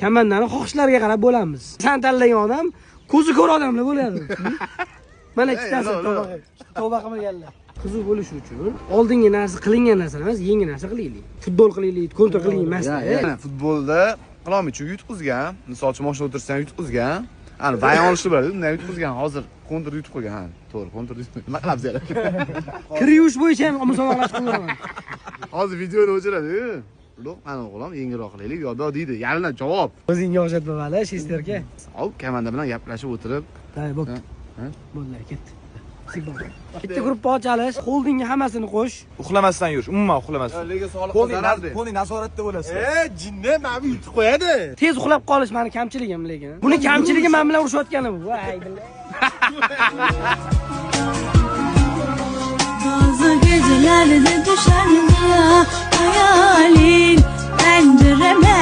komandani xohishlariga qarab bo'lamiz. Sen tanlagan odam ko'zi ko'r odamlar bo'ladi. Mana ikkitasi tavba qilmaganlar. Qiziq bo'lish uchun oldingi narsa qilingan narsa emas, yangi narsa qilaylik. Futbol qilaylik, kontra qilaylik emas. Futbolda qilolmaychi yutqizgan, misol uchun mashina o'tirsang yutqizgan. Ana bayon olishni biladi, unday yutqizgan. Hozir kontra yutib qo'ygan. Ha, to'g'ri, kontra yutib. Nima qilamiz yana? Kir yuvish bo'yicha ham musobaqalashib qo'yaman. Hozir videoni o'chiradi. Lo'q, ana o'g'lim, yengilroq qilaylik, yo'q deydi. Yalinadi javob. O'zingga o'xshatma vali, shesterka. Hop, komanda bilan gaplashib o'tirib. Hay, bo'pti. Bo'ldi, ketdi. Bitta guruhga ochalish, holdingga hammasini qo'sh. Uxlamasdan yur, umuman uxlamasdan. Lega sog'liqqa zarardi. Qo'ni nazoratda bo'lasiz. Jinni meni yutib qo'yadi. Tez uxlab qolish meni kamchiligim lekin. Buni kamchiligi men bilan urushayotgani bu. Voy billah. Bazı gecelerde düşer ya hayalin pencereme.